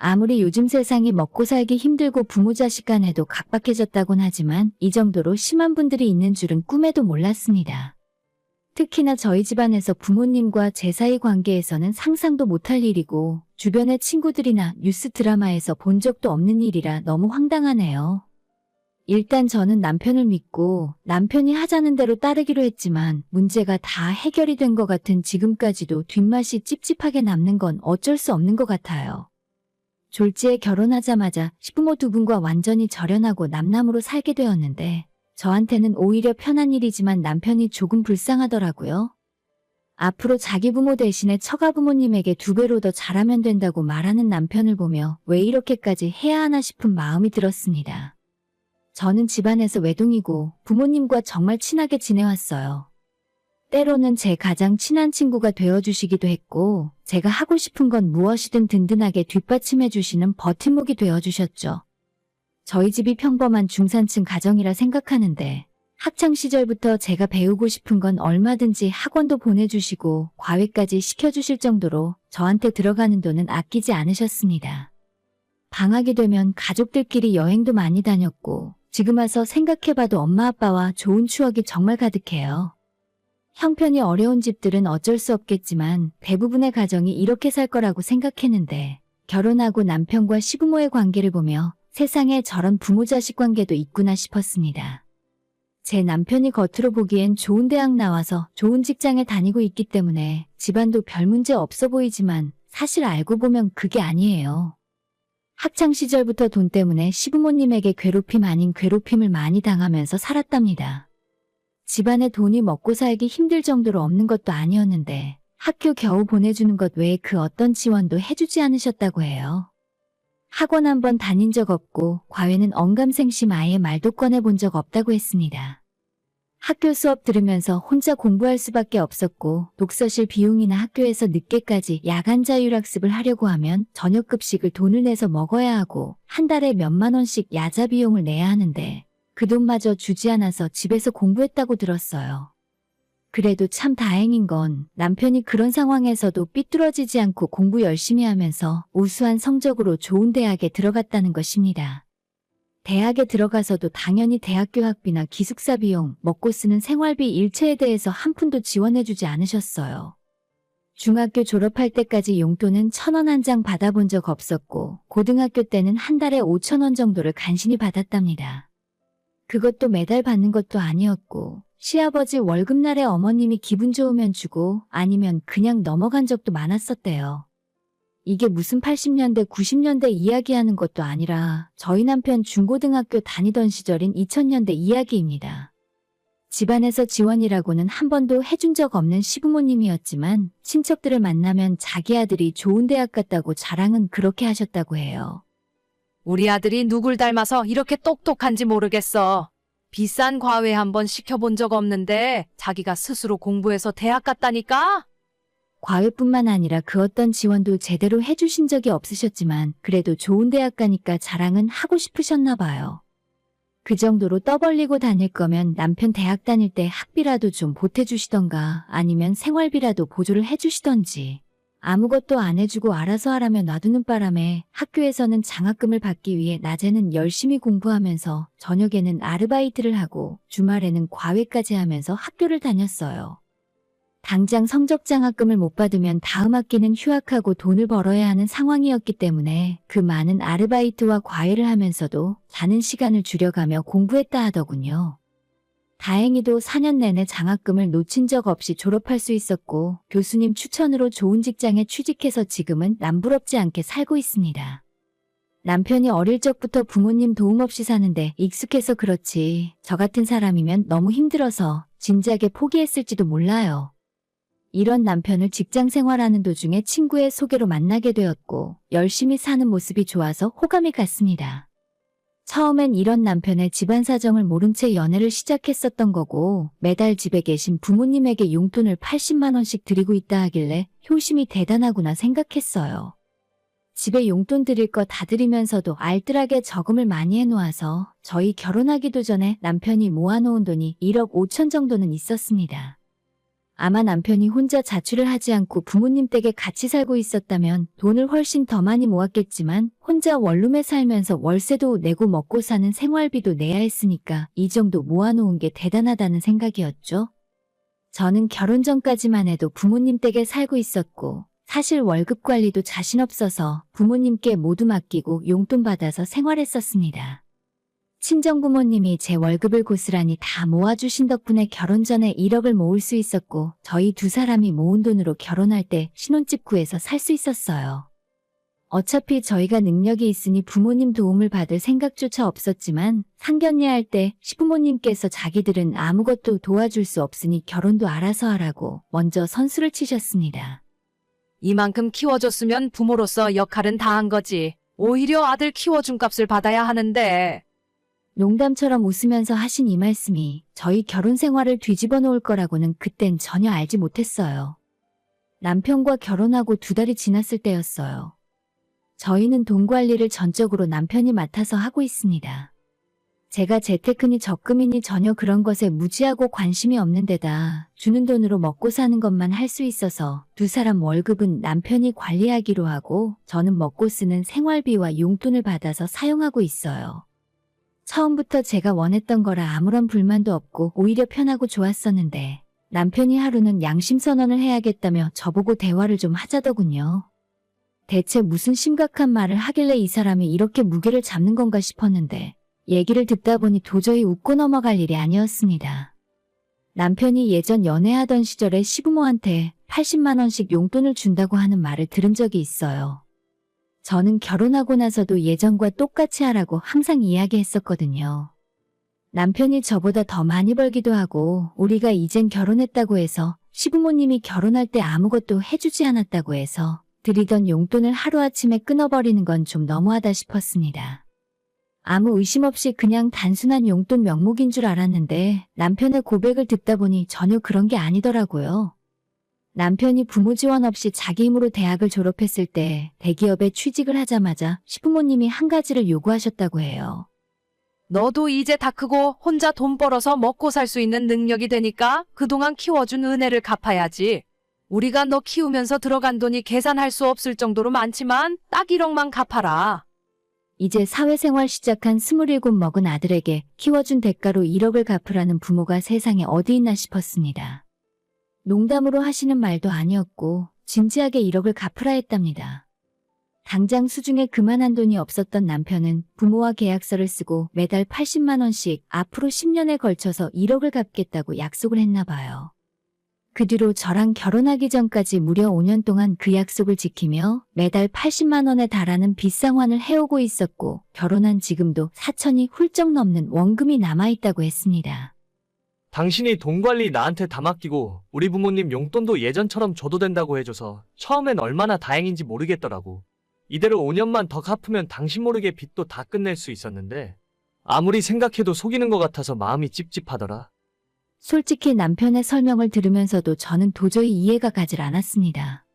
아무리 요즘 세상이 먹고 살기 힘들고 부모 자식 간에도 각박해졌다곤 하지만 이 정도로 심한 분들이 있는 줄은 꿈에도 몰랐습니다. 특히나 저희 집안에서 부모님과 제 사이 관계에서는 상상도 못할 일이고 주변의 친구들이나 뉴스 드라마에서 본 적도 없는 일이라 너무 황당하네요. 일단 저는 남편을 믿고 남편이 하자는 대로 따르기로 했지만 문제가 다 해결이 된 것 같은 지금까지도 뒷맛이 찝찝하게 남는 건 어쩔 수 없는 것 같아요. 졸지에 결혼하자마자 시부모 두 분과 완전히 절연하고 남남으로 살게 되었는데 저한테는 오히려 편한 일이지만 남편이 조금 불쌍하더라고요. 앞으로 자기 부모 대신에 처가 부모님에게 2배로 더 잘하면 된다고 말하는 남편을 보며 왜 이렇게까지 해야 하나 싶은 마음이 들었습니다. 저는 집안에서 외동이고 부모님과 정말 친하게 지내왔어요. 때로는 제 가장 친한 친구가 되어주시기도 했고 제가 하고 싶은 건 무엇이든 든든하게 뒷받침해 주시는 버팀목이 되어주셨죠. 저희 집이 평범한 중산층 가정이라 생각하는데 학창시절부터 제가 배우고 싶은 건 얼마든지 학원도 보내주시고 과외까지 시켜주실 정도로 저한테 들어가는 돈은 아끼지 않으셨습니다. 방학이 되면 가족들끼리 여행도 많이 다녔고 지금 와서 생각해봐도 엄마 아빠와 좋은 추억이 정말 가득해요. 형편이 어려운 집들은 어쩔 수 없겠지만 대부분의 가정이 이렇게 살 거라고 생각했는데 결혼하고 남편과 시부모의 관계를 보며 세상에 저런 부모 자식 관계도 있구나 싶었습니다. 제 남편이 겉으로 보기엔 좋은 대학 나와서 좋은 직장에 다니고 있기 때문에 집안도 별 문제 없어 보이지만 사실 알고 보면 그게 아니에요. 학창시절부터 돈 때문에 시부모님에게 괴롭힘 아닌 괴롭힘을 많이 당하면서 살았답니다. 집안에 돈이 먹고 살기 힘들 정도로 없는 것도 아니었는데 학교 겨우 보내주는 것 외에 그 어떤 지원도 해주지 않으셨다고 해요. 학원 한 번 다닌 적 없고 과외는 언감생심 아예 말도 꺼내본 적 없다고 했습니다. 학교 수업 들으면서 혼자 공부할 수밖에 없었고 독서실 비용이나 학교에서 늦게까지 야간 자율학습을 하려고 하면 저녁급식을 돈을 내서 먹어야 하고 한 달에 몇만 원씩 야자 비용을 내야 하는데 그 돈마저 주지 않아서 집에서 공부했다고 들었어요. 그래도 참 다행인 건 남편이 그런 상황에서도 삐뚤어지지 않고 공부 열심히 하면서 우수한 성적으로 좋은 대학에 들어갔다는 것입니다. 대학에 들어가서도 당연히 대학교 학비나 기숙사 비용, 먹고 쓰는 생활비 일체에 대해서 한 푼도 지원해주지 않으셨어요. 중학교 졸업할 때까지 용돈은 1,000원 한 장 받아본 적 없었고 고등학교 때는 한 달에 5,000원 정도를 간신히 받았답니다. 그것도 매달 받는 것도 아니었고 시아버지 월급날에 어머님이 기분 좋으면 주고 아니면 그냥 넘어간 적도 많았었대요. 이게 무슨 80년대, 90년대 이야기하는 것도 아니라 저희 남편 중고등학교 다니던 시절인 2000년대 이야기입니다. 집안에서 지원이라고는 한 번도 해준 적 없는 시부모님이었지만 친척들을 만나면 자기 아들이 좋은 대학 갔다고 자랑은 그렇게 하셨다고 해요. 우리 아들이 누굴 닮아서 이렇게 똑똑한지 모르겠어. 비싼 과외 한번 시켜본 적 없는데 자기가 스스로 공부해서 대학 갔다니까? 과외뿐만 아니라 그 어떤 지원도 제대로 해주신 적이 없으셨지만 그래도 좋은 대학 가니까 자랑은 하고 싶으셨나 봐요. 그 정도로 떠벌리고 다닐 거면 남편 대학 다닐 때 학비라도 좀 보태주시던가 아니면 생활비라도 보조를 해주시던지 아무것도 안 해주고 알아서 하라며 놔두는 바람에 학교에서는 장학금을 받기 위해 낮에는 열심히 공부하면서 저녁에는 아르바이트를 하고 주말에는 과외까지 하면서 학교를 다녔어요. 당장 성적 장학금을 못 받으면 다음 학기는 휴학하고 돈을 벌어야 하는 상황이었기 때문에 그 많은 아르바이트와 과외를 하면서도 자는 시간을 줄여가며 공부했다 하더군요. 다행히도 4년 내내 장학금을 놓친 적 없이 졸업할 수 있었고 교수님 추천으로 좋은 직장에 취직해서 지금은 남부럽지 않게 살고 있습니다. 남편이 어릴 적부터 부모님 도움 없이 사는데 익숙해서 그렇지 저 같은 사람이면 너무 힘들어서 진작에 포기했을지도 몰라요. 이런 남편을 직장 생활하는 도중에 친구의 소개로 만나게 되었고 열심히 사는 모습이 좋아서 호감이 갔습니다. 처음엔 이런 남편의 집안 사정을 모른 채 연애를 시작했었던 거고 매달 집에 계신 부모님에게 용돈을 80만 원씩 드리고 있다 하길래 효심이 대단하구나 생각했어요. 집에 용돈 드릴 거 다 드리면서도 알뜰하게 저금을 많이 해놓아서 저희 결혼하기도 전에 남편이 모아놓은 돈이 1억 5천 정도는 있었습니다. 아마 남편이 혼자 자취를 하지 않고 부모님 댁에 같이 살고 있었다면 돈을 훨씬 더 많이 모았겠지만 혼자 원룸에 살면서 월세도 내고 먹고 사는 생활비도 내야 했으니까 이 정도 모아놓은 게 대단하다는 생각이었죠. 저는 결혼 전까지만 해도 부모님 댁에 살고 있었고 사실 월급 관리도 자신 없어서 부모님께 모두 맡기고 용돈 받아서 생활했었습니다. 친정부모님이 제 월급을 고스란히 다 모아주신 덕분에 결혼 전에 1억을 모을 수 있었고 저희 두 사람이 모은 돈으로 결혼할 때 신혼집 구해서 살 수 있었어요. 어차피 저희가 능력이 있으니 부모님 도움을 받을 생각조차 없었지만 상견례할 때 시부모님께서 자기들은 아무것도 도와줄 수 없으니 결혼도 알아서 하라고 먼저 선수를 치셨습니다. 이만큼 키워줬으면 부모로서 역할은 다 한 거지. 오히려 아들 키워준 값을 받아야 하는데. 농담처럼 웃으면서 하신 이 말씀이 저희 결혼 생활을 뒤집어 놓을 거라고는 그땐 전혀 알지 못했어요. 남편과 결혼하고 2달이 지났을 때였어요. 저희는 돈 관리를 전적으로 남편이 맡아서 하고 있습니다. 제가 재테크니 적금이니 전혀 그런 것에 무지하고 관심이 없는 데다 주는 돈으로 먹고 사는 것만 할 수 있어서 두 사람 월급은 남편이 관리하기로 하고 저는 먹고 쓰는 생활비와 용돈을 받아서 사용하고 있어요. 처음부터 제가 원했던 거라 아무런 불만도 없고 오히려 편하고 좋았었는데 남편이 하루는 양심 선언을 해야겠다며 저보고 대화를 좀 하자더군요. 대체 무슨 심각한 말을 하길래 이 사람이 이렇게 무게를 잡는 건가 싶었는데 얘기를 듣다 보니 도저히 웃고 넘어갈 일이 아니었습니다. 남편이 예전 연애하던 시절에 시부모한테 80만 원씩 용돈을 준다고 하는 말을 들은 적이 있어요. 저는 결혼하고 나서도 예전과 똑같이 하라고 항상 이야기했었거든요. 남편이 저보다 더 많이 벌기도 하고 우리가 이젠 결혼했다고 해서 시부모님이 결혼할 때 아무것도 해주지 않았다고 해서 드리던 용돈을 하루아침에 끊어버리는 건 좀 너무하다 싶었습니다. 아무 의심 없이 그냥 단순한 용돈 명목인 줄 알았는데 남편의 고백을 듣다 보니 전혀 그런 게 아니더라고요. 남편이 부모 지원 없이 자기 힘으로 대학을 졸업했을 때 대기업에 취직을 하자마자 시부모님이 한 가지를 요구하셨다고 해요. 너도 이제 다 크고 혼자 돈 벌어서 먹고 살 수 있는 능력이 되니까 그동안 키워준 은혜를 갚아야지. 우리가 너 키우면서 들어간 돈이 계산할 수 없을 정도로 많지만 딱 1억만 갚아라. 이제 사회생활 시작한 27 먹은 아들에게 키워준 대가로 1억을 갚으라는 부모가 세상에 어디 있나 싶었습니다. 농담으로 하시는 말도 아니었고 진지하게 1억을 갚으라 했답니다. 당장 수중에 그만한 돈이 없었던 남편은 부모와 계약서를 쓰고 매달 80만 원씩 앞으로 10년에 걸쳐서 1억을 갚겠다고 약속을 했나 봐요. 그 뒤로 저랑 결혼하기 전까지 무려 5년 동안 그 약속을 지키며 매달 80만 원에 달하는 빚상환을 해오고 있었고 결혼한 지금도 4천이 훌쩍 넘는 원금이 남아있다고 했습니다. 당신이 돈 관리 나한테 다 맡기고 우리 부모님 용돈도 예전처럼 줘도 된다고 해줘서 처음엔 얼마나 다행인지 모르겠더라고. 이대로 5년만 더 갚으면 당신 모르게 빚도 다 끝낼 수 있었는데 아무리 생각해도 속이는 것 같아서 마음이 찝찝하더라. 솔직히 남편의 설명을 들으면서도 저는 도저히 이해가 가질 않았습니다.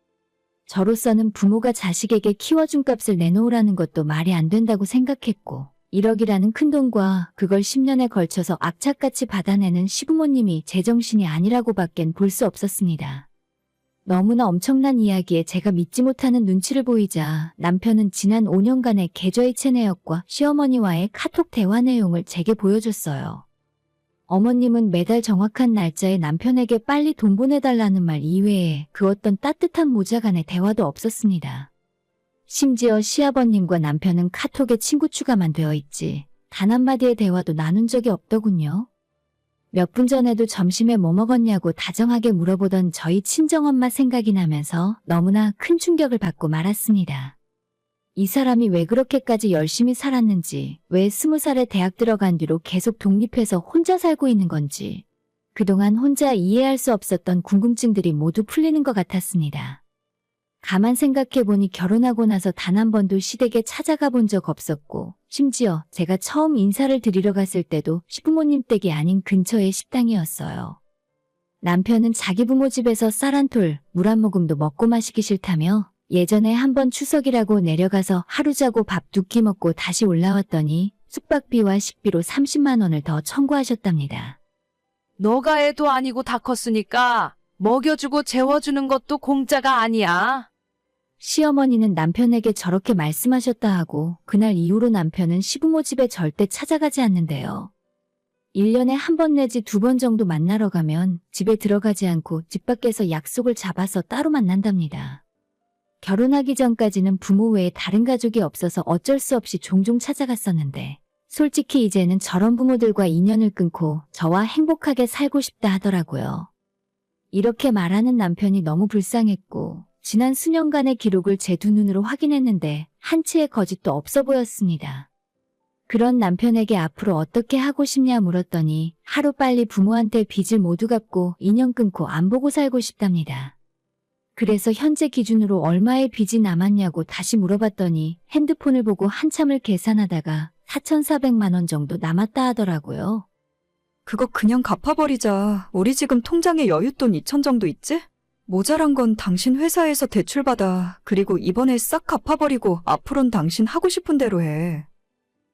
저로서는 부모가 자식에게 키워준 값을 내놓으라는 것도 말이 안 된다고 생각했고 1억이라는 큰돈과 그걸 10년에 걸쳐서 악착같이 받아내는 시부모님이 제정신이 아니라고 밖엔 볼 수 없었습니다. 너무나 엄청난 이야기에 제가 믿지 못하는 눈치를 보이자 남편은 지난 5년간의 계좌이체 내역과 시어머니와의 카톡 대화 내용을 제게 보여줬어요. 어머님은 매달 정확한 날짜에 남편에게 빨리 돈 보내달라는 말 이외에 그 어떤 따뜻한 모자 간의 대화도 없었습니다. 심지어 시아버님과 남편은 카톡에 친구 추가만 되어 있지 단 한마디의 대화도 나눈 적이 없더군요. 몇 분 전에도 점심에 뭐 먹었냐고 다정하게 물어보던 저희 친정엄마 생각이 나면서 너무나 큰 충격을 받고 말았습니다. 이 사람이 왜 그렇게까지 열심히 살았는지, 왜 20살에 대학 들어간 뒤로 계속 독립해서 혼자 살고 있는 건지, 그동안 혼자 이해할 수 없었던 궁금증들이 모두 풀리는 것 같았습니다. 가만 생각해보니 결혼하고 나서 단 한 번도 시댁에 찾아가 본 적 없었고 심지어 제가 처음 인사를 드리러 갔을 때도 시부모님 댁이 아닌 근처의 식당이었어요. 남편은 자기 부모 집에서 쌀 한 톨, 물 한 모금도 먹고 마시기 싫다며 예전에 한 번 추석이라고 내려가서 하루 자고 밥 2끼 먹고 다시 올라왔더니 숙박비와 식비로 30만 원을 더 청구하셨답니다. 너가 애도 아니고 다 컸으니까 먹여주고 재워주는 것도 공짜가 아니야. 시어머니는 남편에게 저렇게 말씀하셨다 하고 그날 이후로 남편은 시부모 집에 절대 찾아가지 않는데요. 1년에 한 번 내지 2번 정도 만나러 가면 집에 들어가지 않고 집 밖에서 약속을 잡아서 따로 만난답니다. 결혼하기 전까지는 부모 외에 다른 가족이 없어서 어쩔 수 없이 종종 찾아갔었는데 솔직히 이제는 저런 부모들과 인연을 끊고 저와 행복하게 살고 싶다 하더라고요. 이렇게 말하는 남편이 너무 불쌍했고 지난 수년간의 기록을 제 두 눈으로 확인했는데 한치의 거짓도 없어 보였습니다. 그런 남편에게 앞으로 어떻게 하고 싶냐 물었더니 하루빨리 부모한테 빚을 모두 갚고 인연 끊고 안 보고 살고 싶답니다. 그래서 현재 기준으로 얼마의 빚이 남았냐고 다시 물어봤더니 핸드폰을 보고 한참을 계산하다가 4,400만 원 정도 남았다 하더라고요. 그거 그냥 갚아버리자. 우리 지금 통장에 여윳돈 2천 정도 있지? 모자란 건 당신 회사에서 대출받아. 그리고 이번에 싹 갚아버리고 앞으론 당신 하고 싶은 대로 해.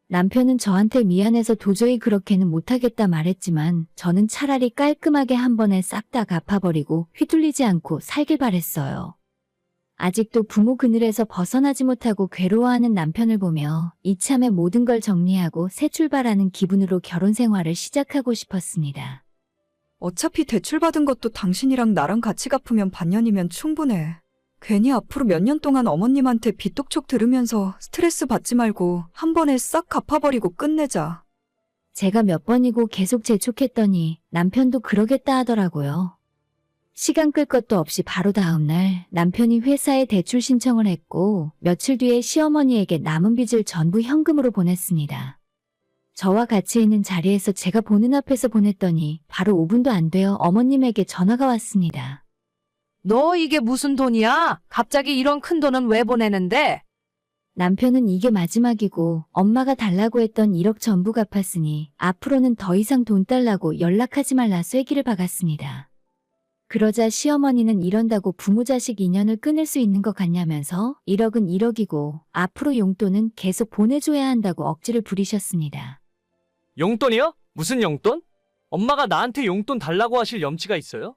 남편은 저한테 미안해서 도저히 그렇게는 못하겠다 말했지만 저는 차라리 깔끔하게 한 번에 싹 다 갚아버리고 휘둘리지 않고 살길 바랬어요. 아직도 부모 그늘에서 벗어나지 못하고 괴로워하는 남편을 보며 이참에 모든 걸 정리하고 새 출발하는 기분으로 결혼 생활을 시작하고 싶었습니다. 어차피 대출받은 것도 당신이랑 나랑 같이 갚으면 반년이면 충분해. 괜히 앞으로 몇 년 동안 어머님한테 빚독촉 들으면서 스트레스 받지 말고 한 번에 싹 갚아버리고 끝내자. 제가 몇 번이고 계속 재촉했더니 남편도 그러겠다 하더라고요. 시간 끌 것도 없이 바로 다음 날 남편이 회사에 대출 신청을 했고 며칠 뒤에 시어머니에게 남은 빚을 전부 현금으로 보냈습니다. 저와 같이 있는 자리에서 제가 보는 앞에서 보냈더니 바로 5분도 안 되어 어머님에게 전화가 왔습니다. 너 이게 무슨 돈이야? 갑자기 이런 큰 돈은 왜 보내는데? 남편은 이게 마지막이고 엄마가 달라고 했던 1억 전부 갚았으니 앞으로는 더 이상 돈 달라고 연락하지 말라 쐐기를 박았습니다. 그러자 시어머니는 이런다고 부모 자식 인연을 끊을 수 있는 것 같냐면서 1억은 1억이고 앞으로 용돈은 계속 보내줘야 한다고 억지를 부리셨습니다. 용돈이요? 무슨 용돈? 엄마가 나한테 용돈 달라고 하실 염치가 있어요?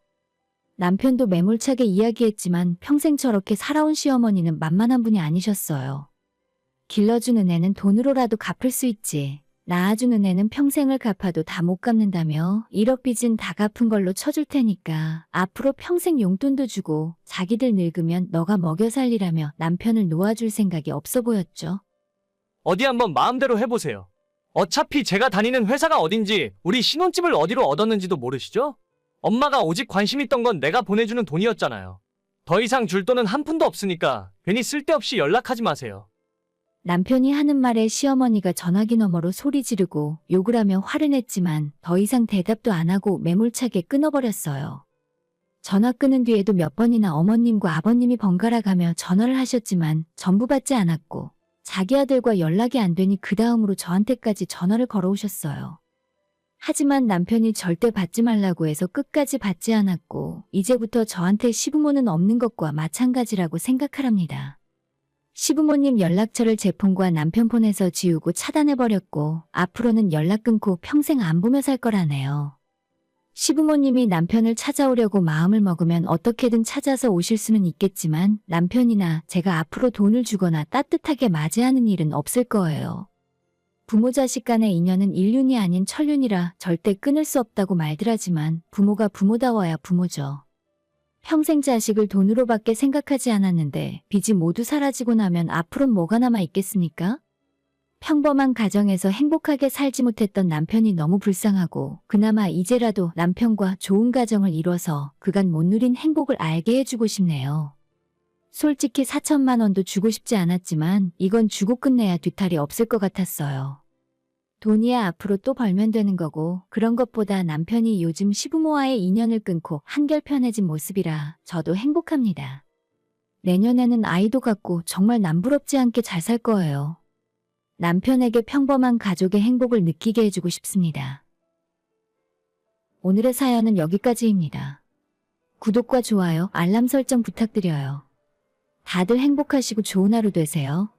남편도 매몰차게 이야기했지만 평생 저렇게 살아온 시어머니는 만만한 분이 아니셨어요. 길러준 은혜는 돈으로라도 갚을 수 있지. 낳아준 은혜는 평생을 갚아도 다 못 갚는다며 1억 빚은 다 갚은 걸로 쳐줄 테니까 앞으로 평생 용돈도 주고 자기들 늙으면 너가 먹여 살리라며 남편을 놓아줄 생각이 없어 보였죠. 어디 한번 마음대로 해보세요. 어차피 제가 다니는 회사가 어딘지 우리 신혼집을 어디로 얻었는지도 모르시죠? 엄마가 오직 관심 있던 건 내가 보내주는 돈이었잖아요. 더 이상 줄 돈은 한 푼도 없으니까 괜히 쓸데없이 연락하지 마세요. 남편이 하는 말에 시어머니가 전화기 너머로 소리 지르고 욕을 하며 화를 냈지만 더 이상 대답도 안 하고 매몰차게 끊어버렸어요. 전화 끊은 뒤에도 몇 번이나 어머님과 아버님이 번갈아 가며 전화를 하셨지만 전부 받지 않았고 자기 아들과 연락이 안 되니 그 다음으로 저한테까지 전화를 걸어오셨어요. 하지만 남편이 절대 받지 말라고 해서 끝까지 받지 않았고 이제부터 저한테 시부모는 없는 것과 마찬가지라고 생각하랍니다. 시부모님 연락처를 제 폰과 남편 폰에서 지우고 차단해버렸고 앞으로는 연락 끊고 평생 안 보며 살 거라네요. 시부모님이 남편을 찾아오려고 마음을 먹으면 어떻게든 찾아서 오실 수는 있겠지만 남편이나 제가 앞으로 돈을 주거나 따뜻하게 맞이하는 일은 없을 거예요. 부모 자식 간의 인연은 인륜이 아닌 천륜이라 절대 끊을 수 없다고 말들 하지만 부모가 부모다워야 부모죠. 평생 자식을 돈으로밖에 생각하지 않았는데 빚이 모두 사라지고 나면 앞으론 뭐가 남아 있겠습니까? 평범한 가정에서 행복하게 살지 못했던 남편이 너무 불쌍하고 그나마 이제라도 남편과 좋은 가정을 이뤄서 그간 못 누린 행복을 알게 해주고 싶네요. 솔직히 4천만 원도 주고 싶지 않았지만 이건 주고 끝내야 뒤탈이 없을 것 같았어요. 돈이야 앞으로 또 벌면 되는 거고 그런 것보다 남편이 요즘 시부모와의 인연을 끊고 한결 편해진 모습이라 저도 행복합니다. 내년에는 아이도 갖고 정말 남부럽지 않게 잘 살 거예요. 남편에게 평범한 가족의 행복을 느끼게 해주고 싶습니다. 오늘의 사연은 여기까지입니다. 구독과 좋아요, 알람 설정 부탁드려요. 다들 행복하시고 좋은 하루 되세요.